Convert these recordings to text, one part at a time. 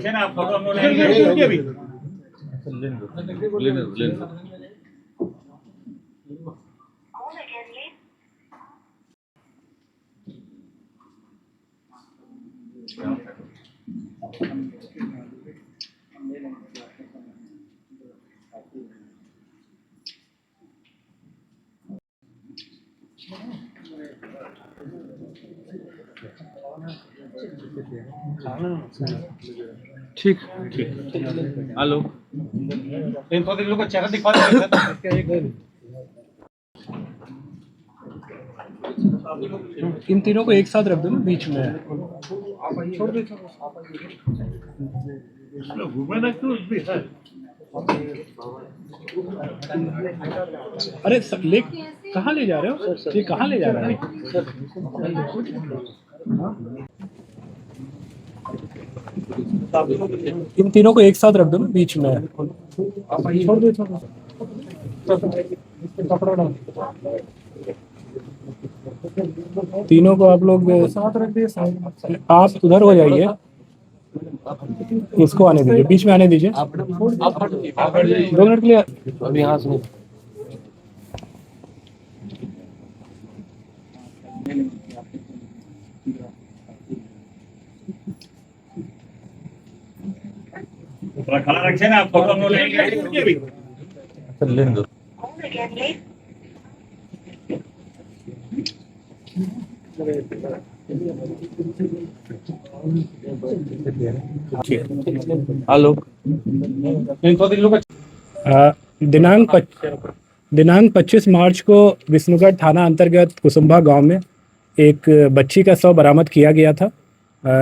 रखे ना, फोटो हम लोग लेंगे अभी। ठीक हेलो, इन लोग का चेहरा दिखा दीजिए। इन तीनों को एक साथ रख दो ना बीच में। अरे ले कहाँ ले जा रहे हो? ये कहाँ ले जा रहे हो? इन तीनों को एक साथ रख दो ना बीच में। छोड़ दो तीनों को आप लोग साथ रख दिए। आप उधर हो जाइए, इसको आने दीजिए, बीच में आने दीजिए। 2 मिनट के लिए अभी यहाँ से खड़ा रखे ना, फोटो हम लोग लेंगे अभी। हेलो, दिनांक 25 मार्च को विष्णुगढ़ थाना अंतर्गत कुसुम्भा गांव में एक बच्ची का शव बरामद किया गया था,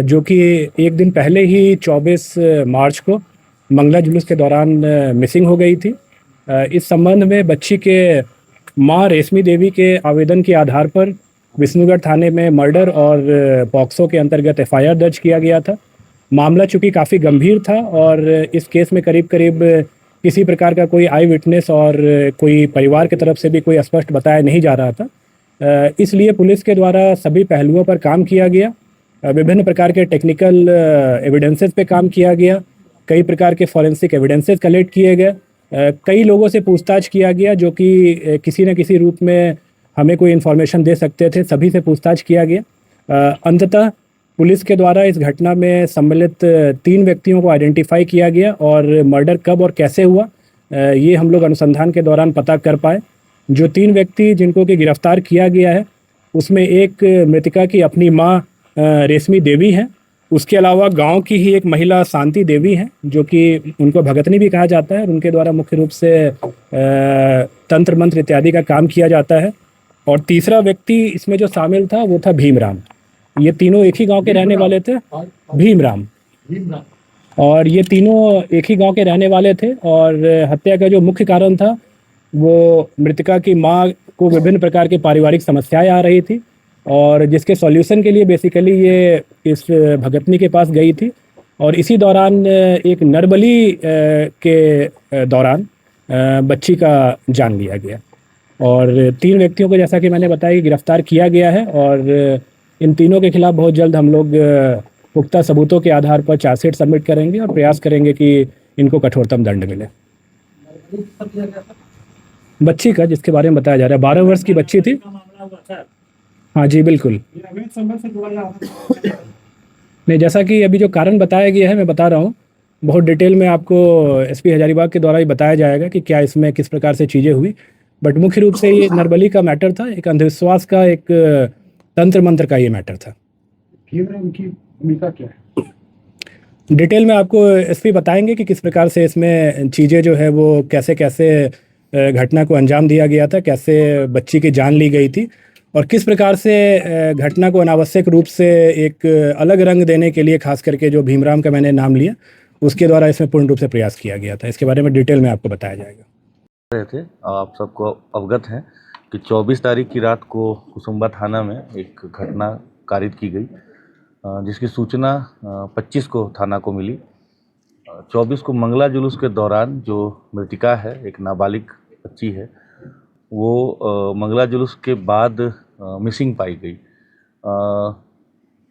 जो कि एक दिन पहले ही 24 मार्च को मंगला जुलूस के दौरान मिसिंग हो गई थी। इस संबंध में बच्ची के मां रेशमी देवी के आवेदन के आधार पर विष्णुगढ़ थाने में मर्डर और पॉक्सो के अंतर्गत एफआईआर दर्ज किया गया था। मामला चूँकि काफ़ी गंभीर था और इस केस में करीब करीब किसी प्रकार का कोई आई विटनेस और कोई परिवार की तरफ से भी कोई स्पष्ट बताया नहीं जा रहा था, इसलिए पुलिस के द्वारा सभी पहलुओं पर काम किया गया। विभिन्न प्रकार के टेक्निकल एविडेंसेस पे काम किया गया, कई प्रकार के फॉरेंसिक एविडेंसेस कलेक्ट किए गए, कई लोगों से पूछताछ किया गया जो कि किसी न किसी रूप में हमें कोई इन्फॉर्मेशन दे सकते थे, सभी से पूछताछ किया गया। अंततः पुलिस के द्वारा इस घटना में सम्मिलित 3 व्यक्तियों को आइडेंटिफाई किया गया और मर्डर कब और कैसे हुआ ये हम लोग अनुसंधान के दौरान पता कर पाए। जो 3 व्यक्ति जिनको कि गिरफ्तार किया गया है उसमें एक मृतका की अपनी मां रेशमी देवी हैं, उसके अलावा गांव की ही एक महिला शांति देवी हैं जो कि उनको भगतनी भी कहा जाता है और उनके द्वारा मुख्य रूप से तंत्र मंत्र इत्यादि का काम किया जाता है। और तीसरा व्यक्ति इसमें जो शामिल था वो था भीमराम। ये तीनों एक ही गांव के रहने वाले थे, भीमराम। और ये तीनों एक ही गांव के रहने वाले थे और हत्या का जो मुख्य कारण था वो मृतका की मां को विभिन्न प्रकार की पारिवारिक समस्याएं आ रही थी और जिसके सॉल्यूशन के लिए बेसिकली ये इस भगतनी के पास गई थी। और इसी दौरान एक नरबली के दौरान बच्ची का जान लिया गया और 3 व्यक्तियों को जैसा कि मैंने बताया कि गिरफ्तार किया गया है और इन तीनों के खिलाफ बहुत जल्द हम लोग पुख्ता सबूतों के आधार पर चार्जशीट सबमिट करेंगे और प्रयास करेंगे कि इनको कठोरतम दंड मिले। बच्ची का जिसके बारे में बताया जा रहा है 12 वर्ष की बच्ची थी। हाँ जी बिल्कुल। नहीं, जैसा कि अभी जो कारण बताया गया है मैं बता रहा हूँ, बहुत डिटेल में आपको एसपी हजारीबाग के द्वारा ही बताया जाएगा कि क्या इसमें किस प्रकार से चीज़ें हुई। बट मुख्य रूप से ये नरबली का मैटर था, एक अंधविश्वास का, एक तंत्र मंत्र का ये मैटर था। उनकी भूमिका क्या है? डिटेल में आपको एसपी बताएंगे कि किस प्रकार से इसमें चीज़ें जो है वो कैसे कैसे घटना को अंजाम दिया गया था, कैसे बच्ची की जान ली गई थी और किस प्रकार से घटना को अनावश्यक रूप से एक अलग रंग देने के लिए खास करके जो भीमराम का मैंने नाम लिया उसके द्वारा इसमें पूर्ण रूप से प्रयास किया गया था। इसके बारे में डिटेल में आपको बताया जाएगा। रहे थे, आप सबको अवगत हैं कि 24 तारीख की रात को कुसुम्भा थाना में एक घटना कारित की गई, जिसकी सूचना 25 को थाना को मिली। 24 को मंगला जुलूस के दौरान जो मृतिका है, एक नाबालिग बच्ची है, वो मंगला जुलूस के बाद मिसिंग पाई गई।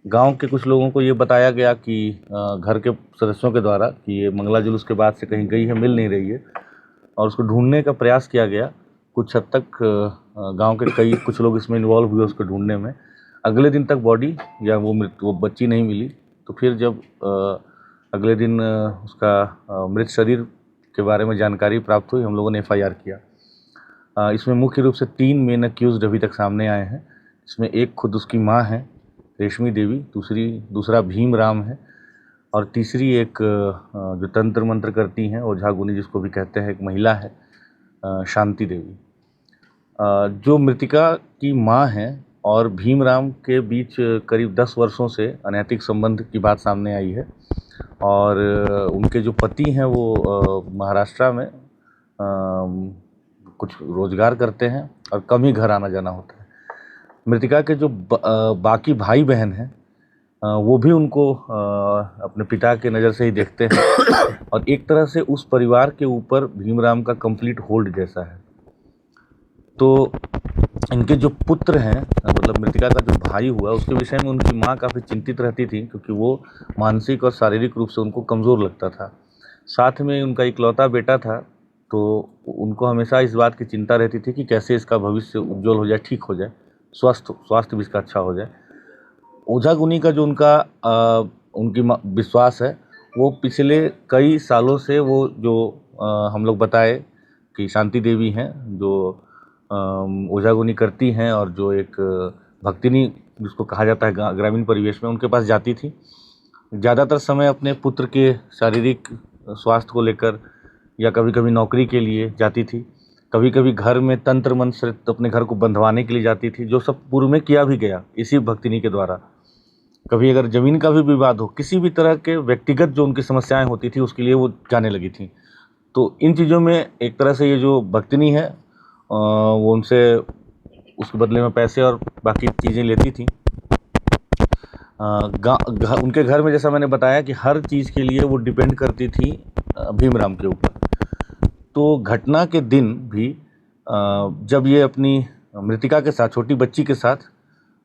गांव के कुछ लोगों को ये बताया गया कि घर के सदस्यों के द्वारा कि ये मंगला जुलूस के बाद से कहीं गई है, मिल नहीं रही है, और उसको ढूंढने का प्रयास किया गया। कुछ हद तक गांव के कुछ लोग इसमें इन्वॉल्व हुए उसको ढूंढने में। अगले दिन तक बॉडी या वो बच्ची नहीं मिली। तो फिर जब अगले दिन उसका मृत शरीर के बारे में जानकारी प्राप्त हुई, हम लोगों ने FIR किया। इसमें मुख्य रूप से 3 मेन अक्यूज्ड अभी तक सामने आए हैं। इसमें एक खुद उसकी माँ है रेशमी देवी, दूसरा भीम राम है, और तीसरी एक जो तंत्र मंत्र करती हैं, ओझा गुनी जिसको भी कहते हैं, एक महिला है शांति देवी। जो मृतिका की माँ हैं और भीमराम के बीच करीब 10 वर्षों से अनैतिक संबंध की बात सामने आई है, और उनके जो पति हैं वो महाराष्ट्र में कुछ रोजगार करते हैं और कम ही घर आना जाना होता है। मृतिका के जो बाकी भाई बहन हैं वो भी उनको अपने पिता के नज़र से ही देखते हैं, और एक तरह से उस परिवार के ऊपर भीमराम का कंप्लीट होल्ड जैसा है। तो इनके जो पुत्र हैं, मतलब मृतिका का जो भाई हुआ, उसके विषय में उनकी माँ काफ़ी चिंतित रहती थी, क्योंकि वो मानसिक और शारीरिक रूप से उनको कमज़ोर लगता था। साथ में उनका इकलौता बेटा था, तो उनको हमेशा इस बात की चिंता रहती थी कि कैसे इसका भविष्य उज्जवल हो जाए, ठीक हो जाए, स्वास्थ्य भी इसका अच्छा हो जाए। ओझा गुनी का जो उनकी विश्वास है, वो पिछले कई सालों से वो जो हम लोग बताए कि शांति देवी हैं, जो ओझा गुनी करती हैं, और जो एक भक्तिनी जिसको कहा जाता है ग्रामीण परिवेश में, उनके पास जाती थी। ज़्यादातर समय अपने पुत्र के शारीरिक स्वास्थ्य को लेकर या कभी कभी नौकरी के लिए जाती थी, कभी कभी घर में तंत्र मंत्र से अपने घर को बंधवाने के लिए जाती थी, जो सब पूर्व में किया भी गया इसी भक्तिनी के द्वारा। कभी अगर ज़मीन का भी विवाद हो, किसी भी तरह के व्यक्तिगत जो उनकी समस्याएं होती थी, उसके लिए वो जाने लगी थी। तो इन चीज़ों में एक तरह से ये जो भक्तिनी है वो उनसे उसके बदले में पैसे और बाकी चीज़ें लेती थी। उनके घर में, जैसा मैंने बताया, कि हर चीज़ के लिए वो डिपेंड करती थी भीमराम के ऊपर। तो घटना के दिन भी जब ये अपनी मृतिका के साथ, छोटी बच्ची के साथ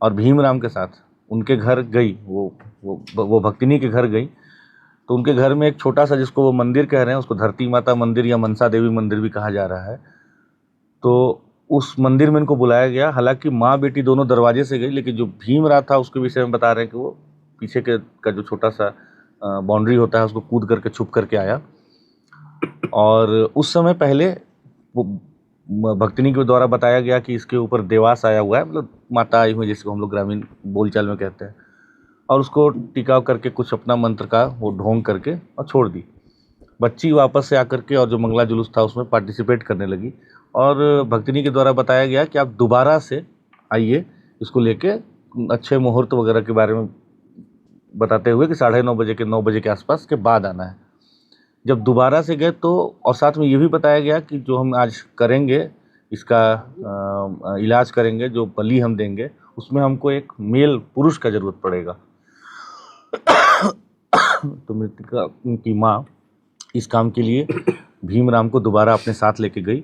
और भीमराम के साथ उनके घर गई, वो भक्तिनी के घर गई, तो उनके घर में एक छोटा सा, जिसको वो मंदिर कह रहे हैं, उसको धरती माता मंदिर या मनसा देवी मंदिर भी कहा जा रहा है, तो उस मंदिर में इनको बुलाया गया। हालांकि माँ बेटी दोनों दरवाजे से गई, लेकिन जो भीमराव था उसके विषय में बता रहे हैं कि वो पीछे का जो छोटा सा बाउंड्री होता है, उसको कूद करके छुप करके आया। और उस समय पहले वो भक्तिनी के द्वारा बताया गया कि इसके ऊपर देवास आया हुआ है, मतलब माता आई हुई, जिसको हम लोग ग्रामीण बोलचाल में कहते हैं, और उसको टिकाव करके कुछ अपना मंत्र का वो ढोंग करके और छोड़ दी। बच्ची वापस से आकर के और जो मंगला जुलूस था उसमें पार्टिसिपेट करने लगी, और भक्तिनी के द्वारा बताया गया कि आप दोबारा से आइए, इसको लेके अच्छे मुहूर्त वगैरह के बारे में बताते हुए कि 9:30 बजे के 9 बजे के आसपास के बाद आना है। जब दोबारा से गए तो, और साथ में ये भी बताया गया कि जो हम आज करेंगे, इसका इलाज करेंगे, जो बलि हम देंगे, उसमें हमको एक मेल पुरुष का ज़रूरत पड़ेगा। तो मृतिका की माँ इस काम के लिए भीमराम को दोबारा अपने साथ लेके गई,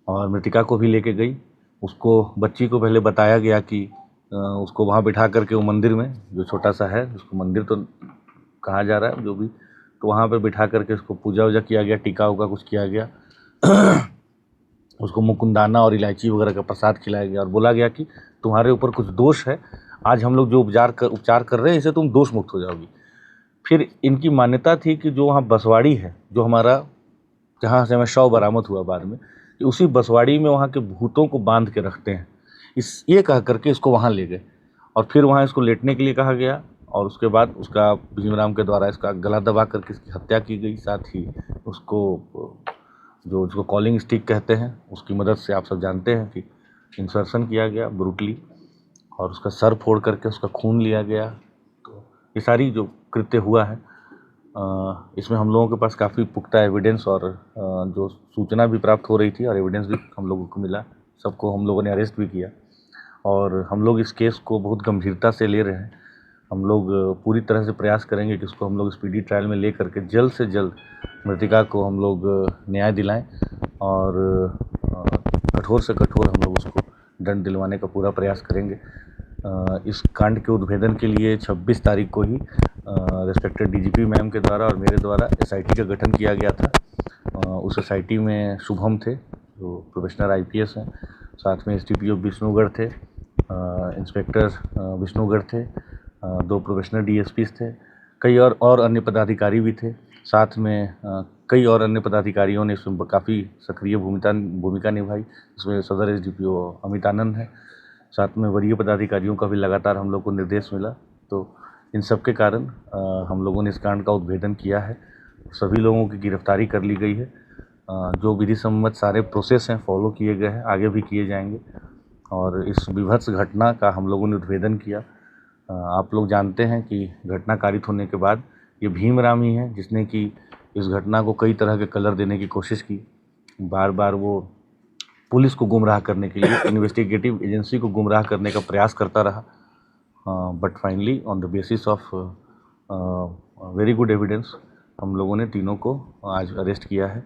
और मृतिका को भी लेके गई। उसको, बच्ची को पहले बताया गया कि उसको वहाँ बिठा करके वो मंदिर में, जो छोटा सा है, उसको मंदिर तो कहा जा रहा है जो भी, तो वहाँ पे बिठा करके उसको पूजा वूजा किया गया, टीका उका कुछ किया गया। उसको मुकुंदाना और इलायची वगैरह का प्रसाद खिलाया गया, और बोला गया कि तुम्हारे ऊपर कुछ दोष है, आज हम लोग जो उपचार कर रहे हैं, इससे तुम दोष मुक्त हो जाओगी। फिर इनकी मान्यता थी कि जो वहाँ बसवाड़ी है, जो हमारा, जहाँ से हमें शव बरामद हुआ बाद में, उसी बसवाड़ी में वहाँ के भूतों को बांध के रखते हैं। ये कह करके इसको वहाँ ले गए, और फिर वहाँ इसको लेटने के लिए कहा गया, और उसके बाद उसका भीमराम के द्वारा इसका गला दबा करके इसकी हत्या की गई। साथ ही उसको कॉलिंग स्टिक कहते हैं, उसकी मदद से, आप सब जानते हैं कि इंसर्शन किया गया ब्रूटली, और उसका सर फोड़ करके उसका खून लिया गया। तो ये सारी जो कृत्य हुआ है, इसमें हम लोगों के पास काफ़ी पुख्ता एविडेंस और जो सूचना भी प्राप्त हो रही थी, और एविडेंस भी हम लोगों को मिला। सबको हम लोगों ने अरेस्ट भी किया, और हम लोग इस केस को बहुत गंभीरता से ले रहे हैं। हम लोग पूरी तरह से प्रयास करेंगे कि इसको हम लोग स्पीडी ट्रायल में ले करके जल्द से जल्द मृतिका को हम लोग न्याय दिलाएं, और कठोर से कठोर हम लोग उसको दंड दिलवाने का पूरा प्रयास करेंगे। इस कांड के उद्भेदन के लिए 26 तारीख को ही रिस्पेक्टेड डीजीपी मैम के द्वारा और मेरे द्वारा एसआईटी का गठन किया गया था। उस एसआईटी में शुभम थे जो प्रोफेशनल आईपीएस हैं, साथ में एसडीपीओ विष्णुगढ़ थे, इंस्पेक्टर विष्णुगढ़ थे, 2 प्रोफेशनल डीएसपीस थे, कई और अन्य पदाधिकारी भी थे। साथ में कई और अन्य पदाधिकारियों ने इसमें काफ़ी सक्रिय भूमिका निभाई। इसमें सदर एसडीपीओ अमित आनंद है, साथ में वरीय पदाधिकारियों का भी लगातार हम लोग को निर्देश मिला। तो इन सब के कारण हम लोगों ने इस कांड का उद्भेदन किया है। सभी लोगों की गिरफ्तारी कर ली गई है। जो विधि सम्मत सारे प्रोसेस हैं फॉलो किए गए हैं, आगे भी किए जाएंगे। और इस विभत्स घटना का हम लोगों ने उद्भेदन किया। आप लोग जानते हैं कि घटना कारित होने के बाद ये भीमराम ही है जिसने कि इस घटना को कई तरह के कलर देने की कोशिश की। बार बार वो पुलिस को गुमराह करने के लिए, इन्वेस्टिगेटिव एजेंसी को गुमराह करने का प्रयास करता रहा। But finally on the basis of very good evidence हम लोगों ने तीनों को आज अरेस्ट किया है।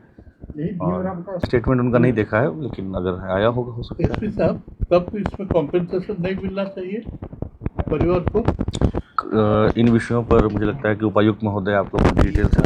और स्टेटमेंट उनका नहीं देखा है, लेकिन अगर आया होगा हो सकता है। एसपी साहब, तब इसमें कॉम्पेंसेशन नहीं मिलना चाहिए परिवार को? इन विषयों पर मुझे लगता है कि उपायुक्त महोदय आप लोगों को डिटेल से